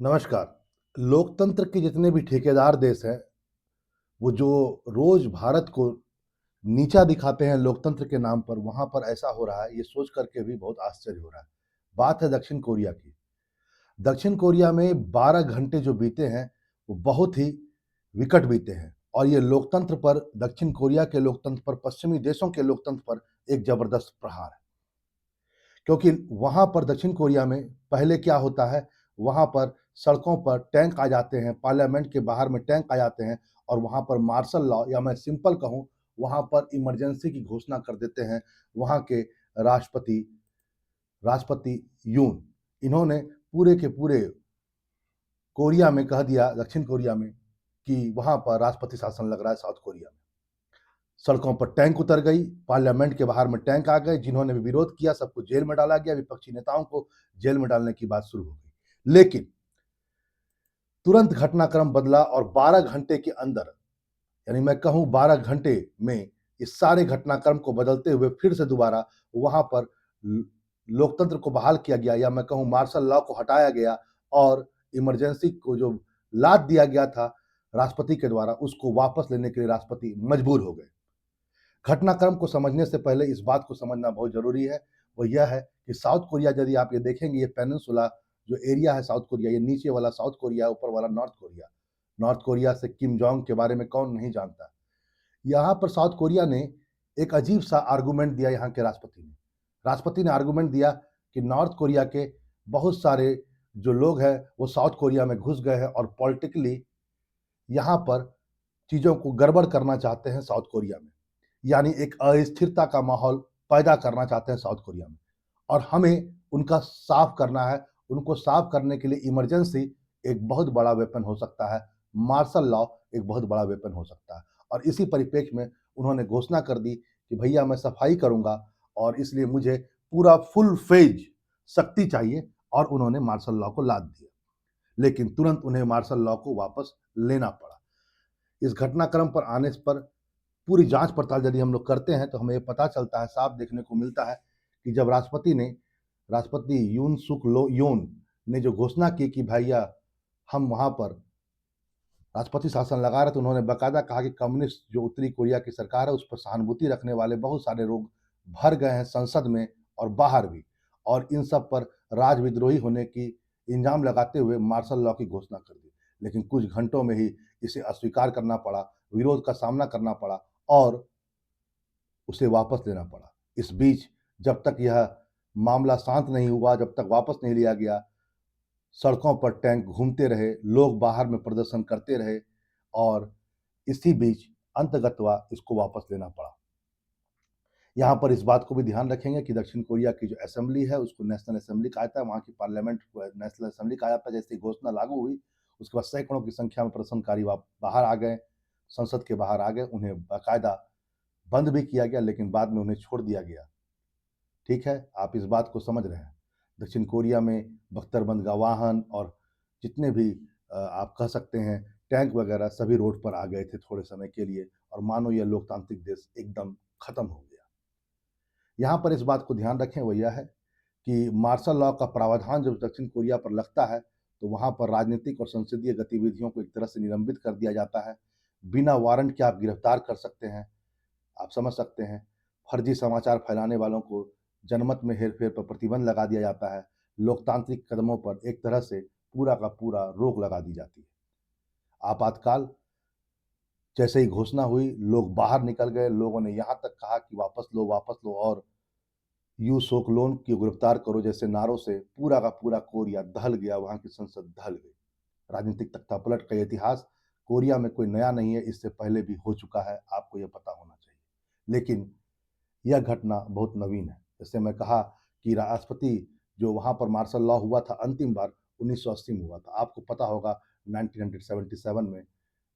नमस्कार। लोकतंत्र के जितने भी ठेकेदार देश हैं, वो जो रोज़ भारत को नीचा दिखाते हैं लोकतंत्र के नाम पर, वहाँ पर ऐसा हो रहा है, ये सोच कर के भी बहुत आश्चर्य हो रहा है। बात है दक्षिण कोरिया की। दक्षिण कोरिया में 12 घंटे जो बीते हैं, वो बहुत ही विकट बीते हैं और ये लोकतंत्र पर, दक्षिण कोरिया के लोकतंत्र पर, पश्चिमी देशों के लोकतंत्र पर एक ज़बरदस्त प्रहार है। क्योंकि वहाँ पर दक्षिण कोरिया में पहले क्या होता है, वहाँ पर सड़कों पर टैंक आ जाते हैं, पार्लियामेंट के बाहर में टैंक आ जाते हैं और वहाँ पर मार्शल लॉ या मैं सिंपल कहूँ, वहाँ पर इमरजेंसी की घोषणा कर देते हैं वहाँ के राष्ट्रपति राष्ट्रपति यून। इन्होंने पूरे के पूरे कोरिया में कह दिया, दक्षिण कोरिया में, कि वहाँ पर राष्ट्रपति शासन लग रहा है साउथ कोरिया में। सड़कों पर टैंक उतर गई, पार्लियामेंट के बाहर में टैंक आ गए, जिन्होंने भी विरोध किया सबको जेल में डाला गया, विपक्षी नेताओं को जेल में डालने की बात शुरू हो गई। लेकिन तुरंत घटनाक्रम बदला और 12 घंटे के अंदर, यानी मैं कहूँ 12 घंटे में इस सारे घटनाक्रम को बदलते हुए फिर से दोबारा वहाँ पर ल लोकतंत्र को बहाल किया गया या मैं कहूँ मार्शल लॉ को हटाया गया और इमरजेंसी को जो लाद दिया गया था राष्ट्रपति के द्वारा, उसको वापस लेने के लिए राष्ट्रपति मजबूर हो गए। घटनाक्रम को समझने से पहले इस बात को समझना बहुत ज़रूरी है, वो यह है कि साउथ कोरिया, यदि आप ये देखेंगे, ये पेनिनसुला जो एरिया है साउथ कोरिया, ये नीचे वाला साउथ कोरिया, ऊपर वाला नॉर्थ कोरिया। नॉर्थ कोरिया से किम जोंग के बारे में कौन नहीं जानता। यहाँ पर साउथ कोरिया ने एक अजीब-सा आर्गुमेंट दिया यहाँ के राष्ट्रपति ने। राष्ट्रपति ने आर्गुमेंट दिया कि नॉर्थ कोरिया के बहुत सारे जो लोग हैं, वो साउथ कोरिया में घुस गए हैं और पॉलिटिकली यहाँ पर चीज़ों को गड़बड़ करना चाहते हैं साउथ कोरिया में। यानी एक अस्थिरता का माहौल पैदा करना चाहते हैं साउथ कोरिया में और हमें उनका साफ करना है। उनको साफ करने के लिए इमरजेंसी एक बहुत बड़ा वेपन हो सकता है, मार्शल लॉ एक बहुत बड़ा वेपन हो सकता है और इसी परिप्रेक्ष्य में उन्होंने घोषणा कर दी कि भैया मैं सफाई करूँगा और इसलिए मुझे पूरा फुल फ़ेज शक्ति चाहिए और उन्होंने मार्शल लॉ को लाद दिया। लेकिन तुरंत उन्हें मार्शल लॉ को वापस लेना पड़ा। इस घटनाक्रम पर आने पर पूरी जांच पड़ताल यदि हम लोग करते हैं तो हमें ये पता चलता है, साफ देखने को मिलता है कि जब राष्ट्रपति यून सुक लो योन ने जो घोषणा की कि भैया हम वहाँ पर राष्ट्रपति शासन लगा रहे, तो उन्होंने बाकायदा कहा कि कम्युनिस्ट जो उत्तरी कोरिया की सरकार है उस पर सहानुभूति रखने वाले बहुत सारे लोग भर गए हैं संसद में और बाहर भी, और इन सब पर राजविद्रोही होने की इल्जाम लगाते हुए मार्शल लॉ की घोषणा कर दी। लेकिन कुछ घंटों में ही इसे अस्वीकार करना पड़ा, विरोध का सामना करना पड़ा और उसे वापस लेना पड़ा। इस बीच जब तक यह मामला शांत नहीं हुआ, जब तक वापस नहीं लिया गया, सड़कों पर टैंक घूमते रहे, लोग बाहर में प्रदर्शन करते रहे और इसी बीच अंततः इसको वापस लेना पड़ा। यहाँ पर इस बात को भी ध्यान रखेंगे कि दक्षिण कोरिया की जो असेंबली है, उसको नेशनल असेंबली कहा जाता है, वहाँ की पार्लियामेंट को नेशनल असेंबली कहा जाता है। जैसे ही घोषणा लागू हुई, उसके बाद सैकड़ों की संख्या में प्रदर्शनकारी बाहर आ गए, संसद के बाहर आ गए, उन्हें बाकायदा बंद भी किया गया, लेकिन बाद में उन्हें छोड़ दिया गया। ठीक है, आप इस बात को समझ रहे हैं। दक्षिण कोरिया में बख्तरबंद का वाहन और जितने भी आप कह सकते हैं टैंक वगैरह सभी रोड पर आ गए थे थोड़े समय के लिए और मानो यह लोकतांत्रिक देश एकदम खत्म हो गया। यहाँ पर इस बात को ध्यान रखें, वो यह है कि मार्शल लॉ का प्रावधान जब दक्षिण कोरिया पर लगता है, तो वहाँ पर राजनीतिक और संसदीय गतिविधियों को एक तरह से निलंबित कर दिया जाता है। बिना वारंट के आप गिरफ्तार कर सकते हैं। आप समझ सकते हैं, फर्जी समाचार फैलाने वालों को जनमत में हेर-फेर पर प्रतिबंध लगा दिया जाता है। लोकतांत्रिक कदमों पर एक तरह से पूरा का पूरा रोक लगा दी जाती है। आपातकाल जैसे ही घोषणा हुई, लोग बाहर निकल गए, लोगों ने यहाँ तक कहा कि वापस लो और यू सोक लोन को गिरफ्तार करो जैसे नारों से पूरा का पूरा कोरिया दहल गया, वहाँ की संसद दहल गई। राजनीतिक तख्तापलट का इतिहास कोरिया में कोई नया नहीं है, इससे पहले भी हो चुका है, आपको यह पता होना चाहिए। लेकिन यह घटना बहुत नवीन है। जैसे मैं कहा कि राष्ट्रपति जो वहाँ पर मार्शल लॉ हुआ था अंतिम बार 1980 में हुआ था। आपको पता होगा 1977 में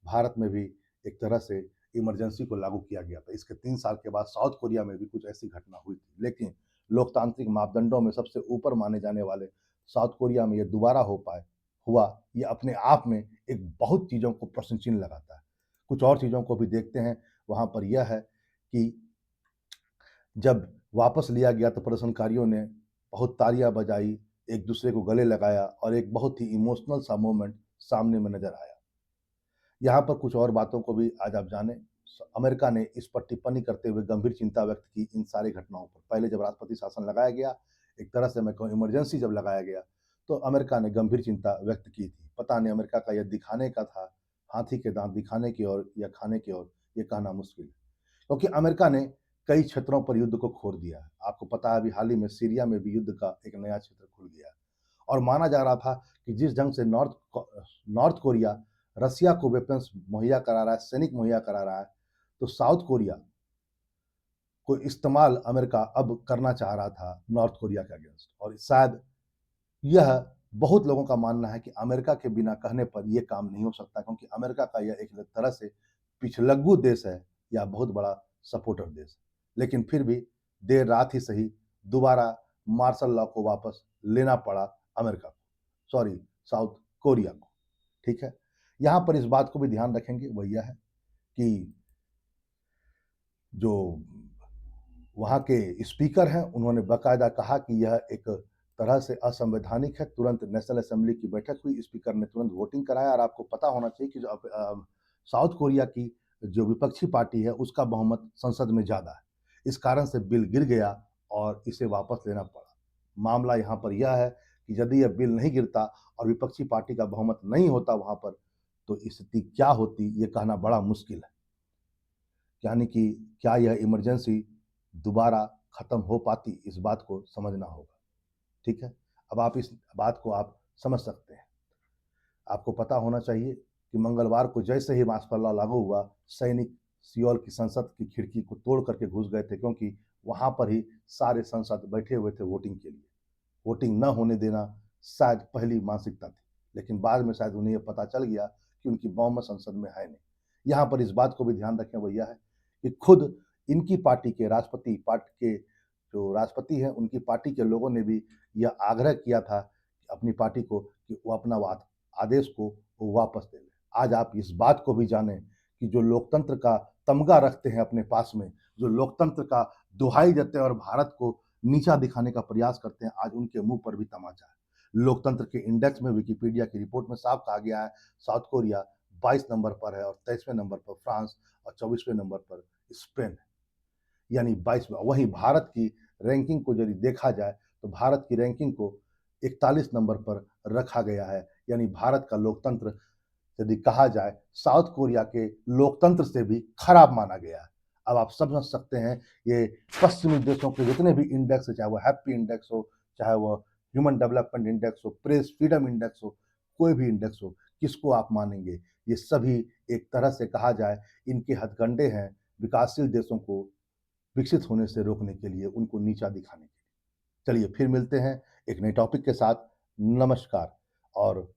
भारत में भी एक तरह से इमरजेंसी को लागू किया गया था। इसके 3 साल के बाद साउथ कोरिया में भी कुछ ऐसी घटना हुई थी। लेकिन लोकतांत्रिक मापदंडों में सबसे ऊपर माने जाने वाले साउथ कोरिया में ये दोबारा हुआ, ये अपने आप में एक बहुत चीज़ों को प्रश्न चिन्ह लगाता है। कुछ और चीज़ों को भी देखते हैं, वहाँ पर यह है कि जब वापस लिया गया तो प्रदर्शनकारियों ने बहुत तालियां बजाई, एक दूसरे को गले लगाया और एक बहुत ही इमोशनल सा मोमेंट सामने में नजर आया। यहाँ पर कुछ और बातों को भी आज आप जानें। अमेरिका ने इस पर टिप्पणी करते हुए गंभीर चिंता व्यक्त की इन सारी घटनाओं पर। पहले जब राष्ट्रपति शासन लगाया गया, एक तरह से मैं कहूँ इमरजेंसी जब लगाया गया, तो अमेरिका ने गंभीर चिंता व्यक्त की थी। पता नहीं अमेरिका का यह दिखाने का था, हाथी के दांत दिखाने की ओर या खाने की ओर, ये कहना मुश्किल है। क्योंकि अमेरिका ने कई क्षेत्रों पर युद्ध को खोल दिया है। आपको पता है अभी हाल ही में सीरिया में भी युद्ध का एक नया क्षेत्र खुल गया है। और माना जा रहा था कि जिस ढंग से नॉर्थ कोरिया रसिया को वेपन्स मुहैया करा रहा है, सैनिक मुहैया करा रहा है, तो साउथ कोरिया को इस्तेमाल अमेरिका अब करना चाह रहा था नॉर्थ कोरिया के अगेंस्ट। और शायद यह बहुत लोगों का मानना है कि अमेरिका के बिना कहने पर यह काम नहीं हो सकता, क्योंकि अमेरिका का यह एक तरह से पिछलग्गू देश है या बहुत बड़ा सपोर्टर देश है। लेकिन फिर भी देर रात ही सही दोबारा मार्शल लॉ को वापस लेना पड़ा अमेरिका को, सॉरी साउथ कोरिया को। ठीक है, यहां पर इस बात को भी ध्यान रखेंगे, वह यह है कि जो वहां के स्पीकर हैं उन्होंने बाकायदा कहा कि यह एक तरह से असंवैधानिक है। तुरंत नेशनल असेंबली की बैठक हुई, स्पीकर ने तुरंत वोटिंग कराया। और आपको पता होना चाहिए कि जो साउथ कोरिया की जो विपक्षी पार्टी है उसका बहुमत संसद में ज्यादा है। इस कारण से बिल गिर गया और इसे वापस लेना पड़ा। मामला यहाँ पर यह है कि यदि यह बिल नहीं गिरता और विपक्षी पार्टी का बहुमत नहीं होता वहां पर, तो स्थिति क्या होती ये कहना बड़ा मुश्किल है। यानी कि क्या यह इमरजेंसी दोबारा खत्म हो पाती, इस बात को समझना होगा। ठीक है, अब आप इस बात को आप समझ सकते हैं। आपको पता होना चाहिए कि मंगलवार को जैसे ही मार्शल लॉ लागू हुआ, सैनिक सियोल की संसद की खिड़की को तोड़ करके घुस गए थे, क्योंकि वहां पर ही सारे संसद बैठे हुए थे वोटिंग के लिए। वोटिंग न होने देना शायद पहली मानसिकता थी, लेकिन बाद में शायद उन्हें यह पता चल गया कि उनकी बहुमत संसद में है नहीं। यहाँ पर इस बात को भी ध्यान रखें, वो यह है कि खुद इनकी पार्टी के राष्ट्रपति पार्टी के जो राष्ट्रपति हैं उनकी पार्टी के लोगों ने भी यह आग्रह किया था अपनी पार्टी को कि वो अपना आदेश को वो वापस दे लें। आज आप इस बात को भी जानें कि जो लोकतंत्र का तमगा रखते हैं अपने पास में, जो लोकतंत्र का दुहाई देते हैं और भारत को नीचा दिखाने का प्रयास करते हैं, आज उनके मुंह पर भी तमाचा है। लोकतंत्र के इंडेक्स में विकिपीडिया की रिपोर्ट में साफ कहा गया है साउथ कोरिया 22 नंबर पर है और 23वें नंबर पर फ्रांस और 24वें नंबर पर स्पेन है, यानी 22वें। वहीं भारत की रैंकिंग को यदि देखा जाए तो भारत की रैंकिंग को 41 नंबर पर रखा गया है, यानी भारत का लोकतंत्र यदि कहा जाए साउथ कोरिया के लोकतंत्र से भी खराब माना गया है। अब आप समझ सकते हैं ये पश्चिमी देशों के जितने भी इंडेक्स है, चाहे वो हैप्पी इंडेक्स हो, चाहे वो ह्यूमन डेवलपमेंट इंडेक्स हो, प्रेस फ्रीडम इंडेक्स हो, कोई भी इंडेक्स हो, किसको आप मानेंगे? ये सभी एक तरह से कहा जाए इनके हथकंडे हैं विकासशील देशों को विकसित होने से रोकने के लिए, उनको नीचा दिखाने के लिए। चलिए फिर मिलते हैं एक नए टॉपिक के साथ। नमस्कार। और